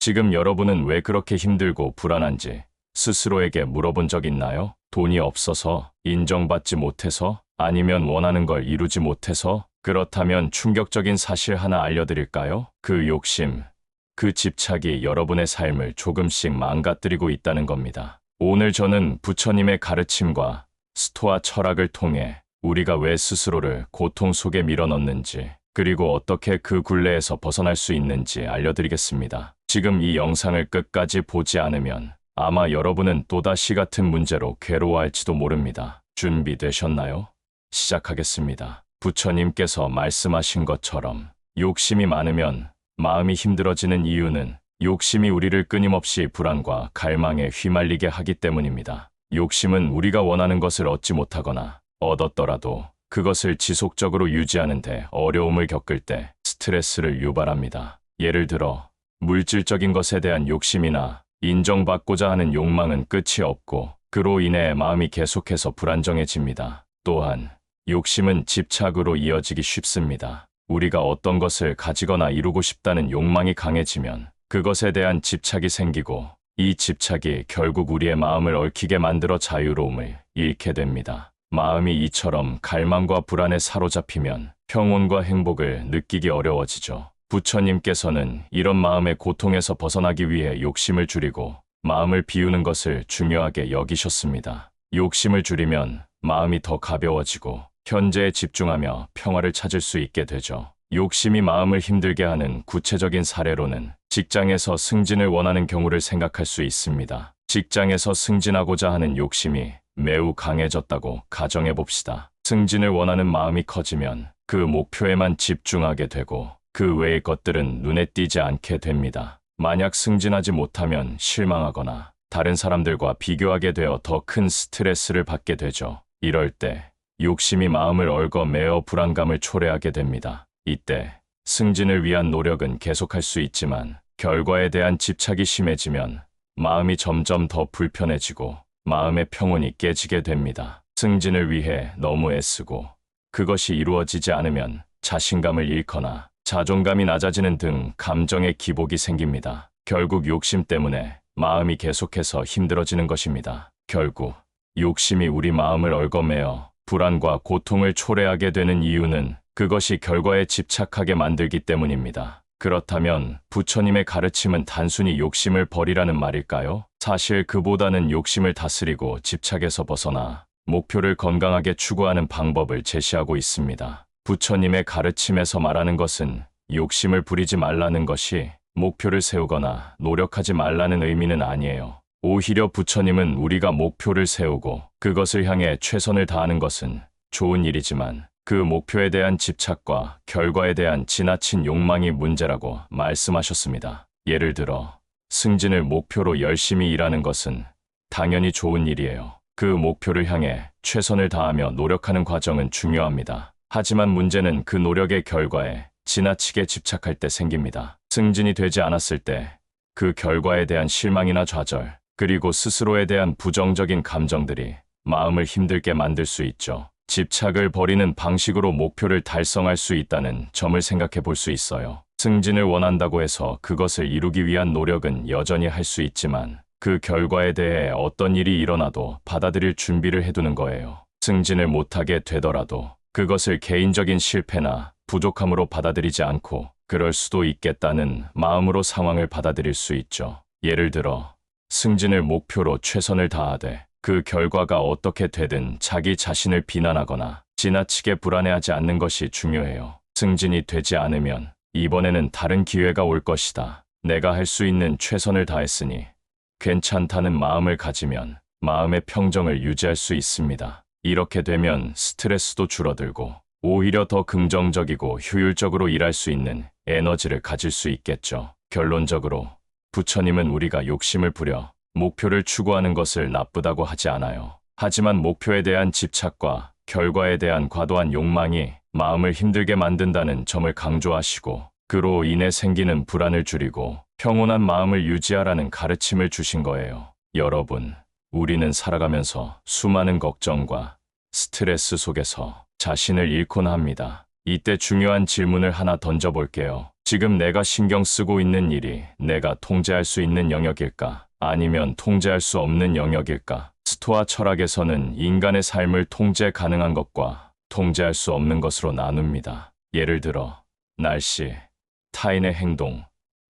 지금 여러분은 왜 그렇게 힘들고 불안한지 스스로에게 물어본 적 있나요? 돈이 없어서, 인정받지 못해서, 아니면 원하는 걸 이루지 못해서? 그렇다면 충격적인 사실 하나 알려드릴까요? 그 욕심, 그 집착이 여러분의 삶을 조금씩 망가뜨리고 있다는 겁니다. 오늘 저는 부처님의 가르침과 스토아 철학을 통해 우리가 왜 스스로를 고통 속에 밀어넣는지, 그리고 어떻게 그 굴레에서 벗어날 수 있는지 알려드리겠습니다. 지금 이 영상을 끝까지 보지 않으면 아마 여러분은 또다시 같은 문제로 괴로워할지도 모릅니다. 준비되셨나요? 시작하겠습니다. 부처님께서 말씀하신 것처럼 욕심이 많으면 마음이 힘들어지는 이유는 욕심이 우리를 끊임없이 불안과 갈망에 휘말리게 하기 때문입니다. 욕심은 우리가 원하는 것을 얻지 못하거나 얻었더라도 그것을 지속적으로 유지하는데 어려움을 겪을 때 스트레스를 유발합니다. 예를 들어 물질적인 것에 대한 욕심이나 인정받고자 하는 욕망은 끝이 없고 그로 인해 마음이 계속해서 불안정해집니다. 또한 욕심은 집착으로 이어지기 쉽습니다. 우리가 어떤 것을 가지거나 이루고 싶다는 욕망이 강해지면 그것에 대한 집착이 생기고 이 집착이 결국 우리의 마음을 얽히게 만들어 자유로움을 잃게 됩니다. 마음이 이처럼 갈망과 불안에 사로잡히면 평온과 행복을 느끼기 어려워지죠. 부처님께서는 이런 마음의 고통에서 벗어나기 위해 욕심을 줄이고 마음을 비우는 것을 중요하게 여기셨습니다. 욕심을 줄이면 마음이 더 가벼워지고 현재에 집중하며 평화를 찾을 수 있게 되죠. 욕심이 마음을 힘들게 하는 구체적인 사례로는 직장에서 승진을 원하는 경우를 생각할 수 있습니다. 직장에서 승진하고자 하는 욕심이 매우 강해졌다고 가정해 봅시다. 승진을 원하는 마음이 커지면 그 목표에만 집중하게 되고 그 외의 것들은 눈에 띄지 않게 됩니다. 만약 승진하지 못하면 실망하거나 다른 사람들과 비교하게 되어 더 큰 스트레스를 받게 되죠. 이럴 때 욕심이 마음을 얽어매어 불안감을 초래하게 됩니다. 이때 승진을 위한 노력은 계속할 수 있지만 결과에 대한 집착이 심해지면 마음이 점점 더 불편해지고 마음의 평온이 깨지게 됩니다. 승진을 위해 너무 애쓰고 그것이 이루어지지 않으면 자신감을 잃거나 자존감이 낮아지는 등 감정의 기복이 생깁니다. 결국 욕심 때문에 마음이 계속해서 힘들어지는 것입니다. 결국 욕심이 우리 마음을 얽어매어 불안과 고통을 초래하게 되는 이유는 그것이 결과에 집착하게 만들기 때문입니다. 그렇다면 부처님의 가르침은 단순히 욕심을 버리라는 말일까요? 사실 그보다는 욕심을 다스리고 집착에서 벗어나 목표를 건강하게 추구하는 방법을 제시하고 있습니다. 부처님의 가르침에서 말하는 것은 욕심을 부리지 말라는 것이 목표를 세우거나 노력하지 말라는 의미는 아니에요. 오히려 부처님은 우리가 목표를 세우고 그것을 향해 최선을 다하는 것은 좋은 일이지만 그 목표에 대한 집착과 결과에 대한 지나친 욕망이 문제라고 말씀하셨습니다. 예를 들어 승진을 목표로 열심히 일하는 것은 당연히 좋은 일이에요. 그 목표를 향해 최선을 다하며 노력하는 과정은 중요합니다. 하지만 문제는 그 노력의 결과에 지나치게 집착할 때 생깁니다. 승진이 되지 않았을 때 그 결과에 대한 실망이나 좌절, 그리고 스스로에 대한 부정적인 감정들이 마음을 힘들게 만들 수 있죠. 집착을 버리는 방식으로 목표를 달성할 수 있다는 점을 생각해 볼 수 있어요. 승진을 원한다고 해서 그것을 이루기 위한 노력은 여전히 할 수 있지만 그 결과에 대해 어떤 일이 일어나도 받아들일 준비를 해두는 거예요. 승진을 못하게 되더라도 그것을 개인적인 실패나 부족함으로 받아들이지 않고 그럴 수도 있겠다는 마음으로 상황을 받아들일 수 있죠. 예를 들어 승진을 목표로 최선을 다하되 그 결과가 어떻게 되든 자기 자신을 비난하거나 지나치게 불안해하지 않는 것이 중요해요. 승진이 되지 않으면 이번에는 다른 기회가 올 것이다. 내가 할 수 있는 최선을 다했으니 괜찮다는 마음을 가지면 마음의 평정을 유지할 수 있습니다. 이렇게 되면 스트레스도 줄어들고 오히려 더 긍정적이고 효율적으로 일할 수 있는 에너지를 가질 수 있겠죠. 결론적으로 부처님은 우리가 욕심을 부려 목표를 추구하는 것을 나쁘다고 하지 않아요. 하지만 목표에 대한 집착과 결과에 대한 과도한 욕망이 마음을 힘들게 만든다는 점을 강조하시고 그로 인해 생기는 불안을 줄이고 평온한 마음을 유지하라는 가르침을 주신 거예요. 여러분, 우리는 살아가면서 수많은 걱정과 스트레스 속에서 자신을 잃곤 합니다. 이때 중요한 질문을 하나 던져볼게요. 지금 내가 신경 쓰고 있는 일이 내가 통제할 수 있는 영역일까? 아니면 통제할 수 없는 영역일까? 스토아 철학에서는 인간의 삶을 통제 가능한 것과 통제할 수 없는 것으로 나눕니다. 예를 들어 날씨, 타인의 행동,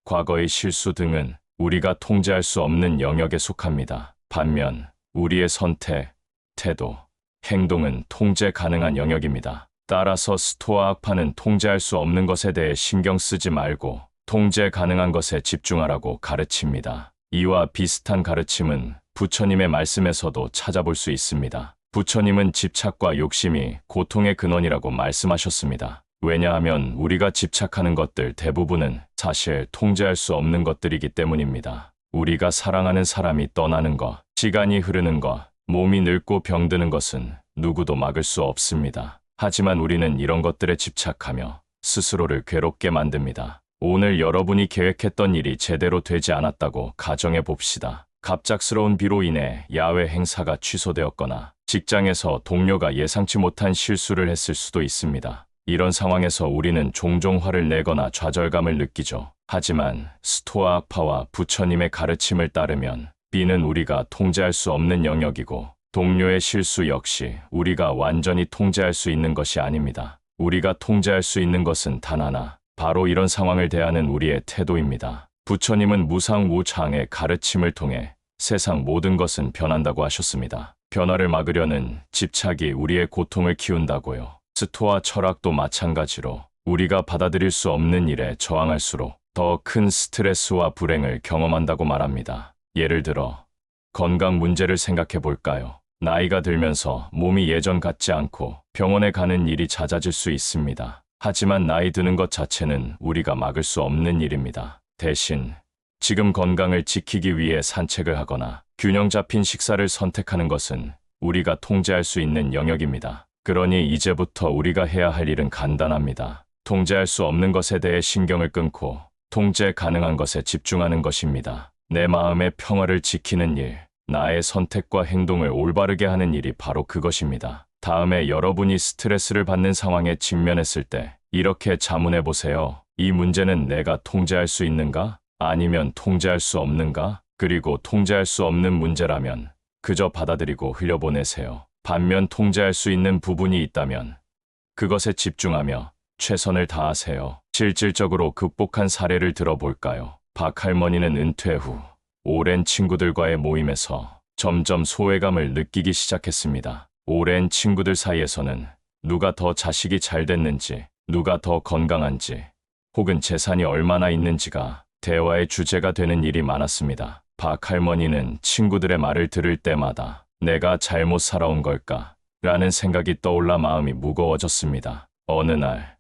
과거의 실수 등은 우리가 통제할 수 없는 영역에 속합니다. 반면 우리의 선택, 태도, 행동은 통제 가능한 영역입니다. 따라서 스토아 학파는 통제할 수 없는 것에 대해 신경 쓰지 말고 통제 가능한 것에 집중하라고 가르칩니다. 이와 비슷한 가르침은 부처님의 말씀에서도 찾아볼 수 있습니다. 부처님은 집착과 욕심이 고통의 근원이라고 말씀하셨습니다. 왜냐하면 우리가 집착하는 것들 대부분은 사실 통제할 수 없는 것들이기 때문입니다. 우리가 사랑하는 사람이 떠나는 것, 시간이 흐르는 것, 몸이 늙고 병드는 것은 누구도 막을 수 없습니다. 하지만 우리는 이런 것들에 집착하며 스스로를 괴롭게 만듭니다. 오늘 여러분이 계획했던 일이 제대로 되지 않았다고 가정해 봅시다. 갑작스러운 비로 인해 야외 행사가 취소되었거나 직장에서 동료가 예상치 못한 실수를 했을 수도 있습니다. 이런 상황에서 우리는 종종 화를 내거나 좌절감을 느끼죠. 하지만 스토아 학파와 부처님의 가르침을 따르면 B는 우리가 통제할 수 없는 영역이고 동료의 실수 역시 우리가 완전히 통제할 수 있는 것이 아닙니다. 우리가 통제할 수 있는 것은 단 하나, 바로 이런 상황을 대하는 우리의 태도입니다. 부처님은 무상무창의 가르침을 통해 세상 모든 것은 변한다고 하셨습니다. 변화를 막으려는 집착이 우리의 고통을 키운다고요. 스토아 철학도 마찬가지로 우리가 받아들일 수 없는 일에 저항할수록 더 큰 스트레스와 불행을 경험한다고 말합니다. 예를 들어 건강 문제를 생각해 볼까요? 나이가 들면서 몸이 예전 같지 않고 병원에 가는 일이 잦아질 수 있습니다. 하지만 나이 드는 것 자체는 우리가 막을 수 없는 일입니다. 대신 지금 건강을 지키기 위해 산책을 하거나 균형 잡힌 식사를 선택하는 것은 우리가 통제할 수 있는 영역입니다. 그러니 이제부터 우리가 해야 할 일은 간단합니다. 통제할 수 없는 것에 대해 신경을 끊고 통제 가능한 것에 집중하는 것입니다. 내 마음의 평화를 지키는 일, 나의 선택과 행동을 올바르게 하는 일이 바로 그것입니다. 다음에 여러분이 스트레스를 받는 상황에 직면했을 때 이렇게 자문해 보세요. 이 문제는 내가 통제할 수 있는가? 아니면 통제할 수 없는가? 그리고 통제할 수 없는 문제라면 그저 받아들이고 흘려보내세요. 반면 통제할 수 있는 부분이 있다면 그것에 집중하며 최선을 다하세요. 실질적으로 극복한 사례를 들어볼까요? 박 할머니는 은퇴 후 오랜 친구들과의 모임에서 점점 소외감을 느끼기 시작했습니다. 오랜 친구들 사이에서는 누가 더 자식이 잘 됐는지, 누가 더 건강한지, 혹은 재산이 얼마나 있는지가 대화의 주제가 되는 일이 많았습니다. 박 할머니는 친구들의 말을 들을 때마다 내가 잘못 살아온 걸까? 라는 생각이 떠올라 마음이 무거워졌습니다. 어느 날,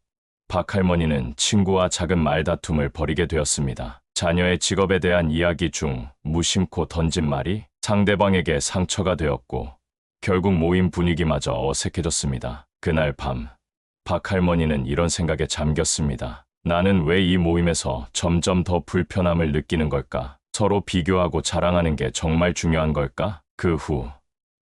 박 할머니는 친구와 작은 말다툼을 벌이게 되었습니다. 자녀의 직업에 대한 이야기 중 무심코 던진 말이 상대방에게 상처가 되었고 결국 모임 분위기마저 어색해졌습니다. 그날 밤, 박 할머니는 이런 생각에 잠겼습니다. 나는 왜 이 모임에서 점점 더 불편함을 느끼는 걸까? 서로 비교하고 자랑하는 게 정말 중요한 걸까? 그 후,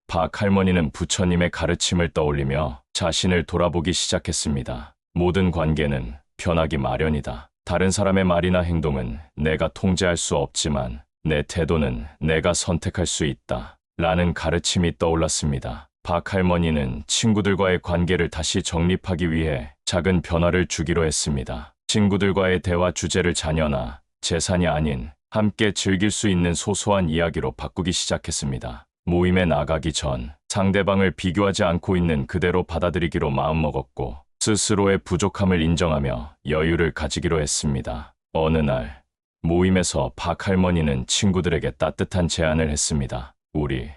박 할머니는 부처님의 가르침을 떠올리며 자신을 돌아보기 시작했습니다. 모든 관계는 변하기 마련이다. 다른 사람의 말이나 행동은 내가 통제할 수 없지만 내 태도는 내가 선택할 수 있다. 라는 가르침이 떠올랐습니다. 박 할머니는 친구들과의 관계를 다시 정립하기 위해 작은 변화를 주기로 했습니다. 친구들과의 대화 주제를 자녀나 재산이 아닌 함께 즐길 수 있는 소소한 이야기로 바꾸기 시작했습니다. 모임에 나가기 전 상대방을 비교하지 않고 있는 그대로 받아들이기로 마음먹었고 스스로의 부족함을 인정하며 여유를 가지기로 했습니다. 어느 날 모임에서 박 할머니는 친구들에게 따뜻한 제안을 했습니다. 우리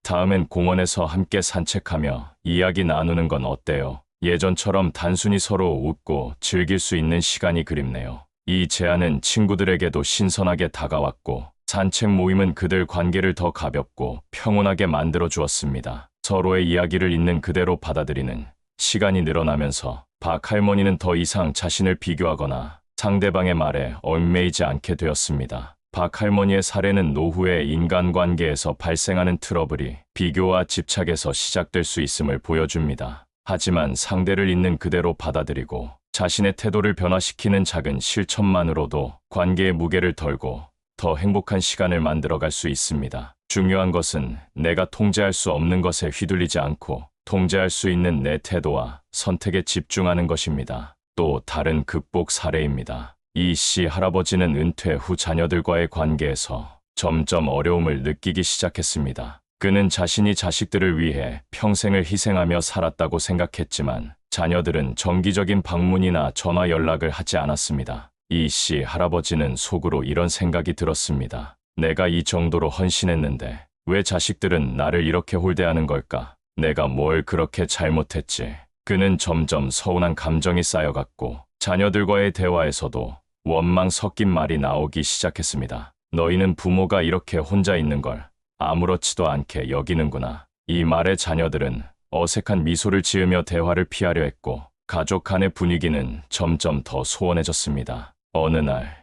다음엔 공원에서 함께 산책하며 이야기 나누는 건 어때요? 예전처럼 단순히 서로 웃고 즐길 수 있는 시간이 그립네요. 이 제안은 친구들에게도 신선하게 다가왔고 산책 모임은 그들 관계를 더 가볍고 평온하게 만들어 주었습니다. 서로의 이야기를 있는 그대로 받아들이는 시간이 늘어나면서 박 할머니는 더 이상 자신을 비교하거나 상대방의 말에 얽매이지 않게 되었습니다. 박 할머니의 사례는 노후의 인간관계에서 발생하는 트러블이 비교와 집착에서 시작될 수 있음을 보여줍니다. 하지만 상대를 있는 그대로 받아들이고 자신의 태도를 변화시키는 작은 실천만으로도 관계의 무게를 덜고 더 행복한 시간을 만들어갈 수 있습니다. 중요한 것은 내가 통제할 수 없는 것에 휘둘리지 않고 통제할 수 있는 내 태도와 선택에 집중하는 것입니다. 또 다른 극복 사례입니다. 이 씨 할아버지는 은퇴 후 자녀들과의 관계에서 점점 어려움을 느끼기 시작했습니다. 그는 자신이 자식들을 위해 평생을 희생하며 살았다고 생각했지만 자녀들은 정기적인 방문이나 전화 연락을 하지 않았습니다. 이 씨 할아버지는 속으로 이런 생각이 들었습니다. 내가 이 정도로 헌신했는데 왜 자식들은 나를 이렇게 홀대하는 걸까? 내가 뭘 그렇게 잘못했지? 그는 점점 서운한 감정이 쌓여갔고 자녀들과의 대화에서도 원망 섞인 말이 나오기 시작했습니다. 너희는 부모가 이렇게 혼자 있는 걸 아무렇지도 않게 여기는구나. 이 말에 자녀들은 어색한 미소를 지으며 대화를 피하려 했고 가족 간의 분위기는 점점 더 소원해졌습니다. 어느 날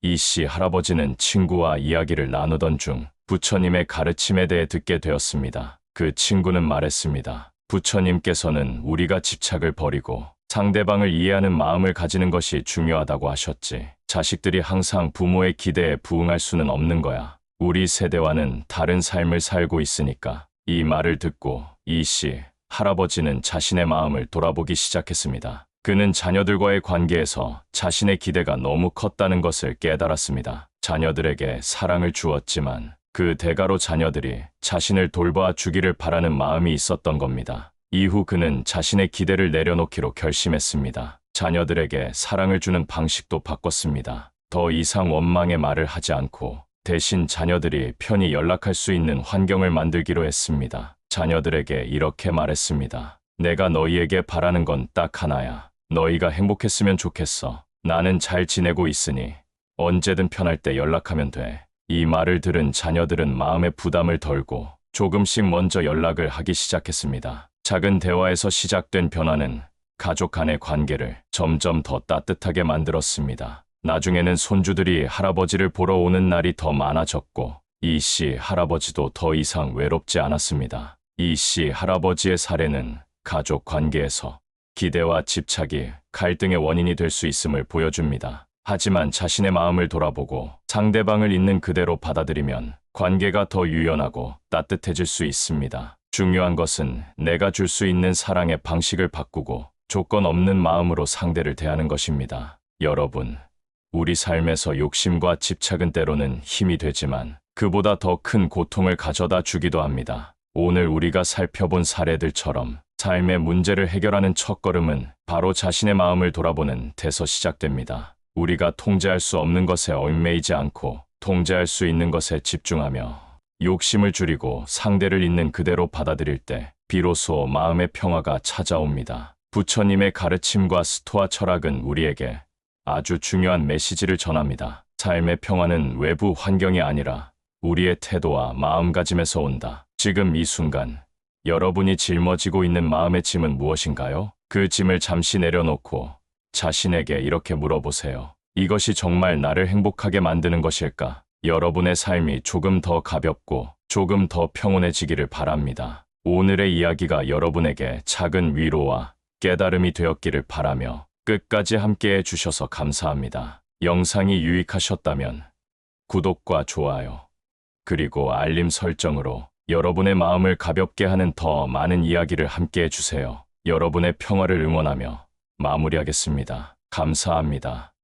이 씨 할아버지는 친구와 이야기를 나누던 중 부처님의 가르침에 대해 듣게 되었습니다. 그 친구는 말했습니다. 부처님께서는 우리가 집착을 버리고 상대방을 이해하는 마음을 가지는 것이 중요하다고 하셨지. 자식들이 항상 부모의 기대에 부응할 수는 없는 거야. 우리 세대와는 다른 삶을 살고 있으니까. 이 말을 듣고 이 씨 할아버지는 자신의 마음을 돌아보기 시작했습니다. 그는 자녀들과의 관계에서 자신의 기대가 너무 컸다는 것을 깨달았습니다. 자녀들에게 사랑을 주었지만 그 대가로 자녀들이 자신을 돌봐 주기를 바라는 마음이 있었던 겁니다. 이후 그는 자신의 기대를 내려놓기로 결심했습니다. 자녀들에게 사랑을 주는 방식도 바꿨습니다. 더 이상 원망의 말을 하지 않고 대신 자녀들이 편히 연락할 수 있는 환경을 만들기로 했습니다. 자녀들에게 이렇게 말했습니다. 내가 너희에게 바라는 건 딱 하나야. 너희가 행복했으면 좋겠어. 나는 잘 지내고 있으니 언제든 편할 때 연락하면 돼. 이 말을 들은 자녀들은 마음의 부담을 덜고 조금씩 먼저 연락을 하기 시작했습니다. 작은 대화에서 시작된 변화는 가족 간의 관계를 점점 더 따뜻하게 만들었습니다. 나중에는 손주들이 할아버지를 보러 오는 날이 더 많아졌고 이 씨 할아버지도 더 이상 외롭지 않았습니다. 이 씨 할아버지의 사례는 가족 관계에서 기대와 집착이 갈등의 원인이 될 수 있음을 보여줍니다. 하지만 자신의 마음을 돌아보고 상대방을 있는 그대로 받아들이면 관계가 더 유연하고 따뜻해질 수 있습니다. 중요한 것은 내가 줄 수 있는 사랑의 방식을 바꾸고 조건 없는 마음으로 상대를 대하는 것입니다. 여러분, 우리 삶에서 욕심과 집착은 때로는 힘이 되지만 그보다 더 큰 고통을 가져다 주기도 합니다. 오늘 우리가 살펴본 사례들처럼 삶의 문제를 해결하는 첫걸음은 바로 자신의 마음을 돌아보는 데서 시작됩니다. 우리가 통제할 수 없는 것에 얽매이지 않고 통제할 수 있는 것에 집중하며 욕심을 줄이고 상대를 있는 그대로 받아들일 때 비로소 마음의 평화가 찾아옵니다. 부처님의 가르침과 스토아 철학은 우리에게 아주 중요한 메시지를 전합니다. 삶의 평화는 외부 환경이 아니라 우리의 태도와 마음가짐에서 온다. 지금 이 순간 여러분이 짊어지고 있는 마음의 짐은 무엇인가요? 그 짐을 잠시 내려놓고 자신에게 이렇게 물어보세요. 이것이 정말 나를 행복하게 만드는 것일까? 여러분의 삶이 조금 더 가볍고 조금 더 평온해지기를 바랍니다. 오늘의 이야기가 여러분에게 작은 위로와 깨달음이 되었기를 바라며 끝까지 함께해 주셔서 감사합니다. 영상이 유익하셨다면 구독과 좋아요, 그리고 알림 설정으로 여러분의 마음을 가볍게 하는 더 많은 이야기를 함께해 주세요. 여러분의 평화를 응원하며 마무리하겠습니다. 감사합니다.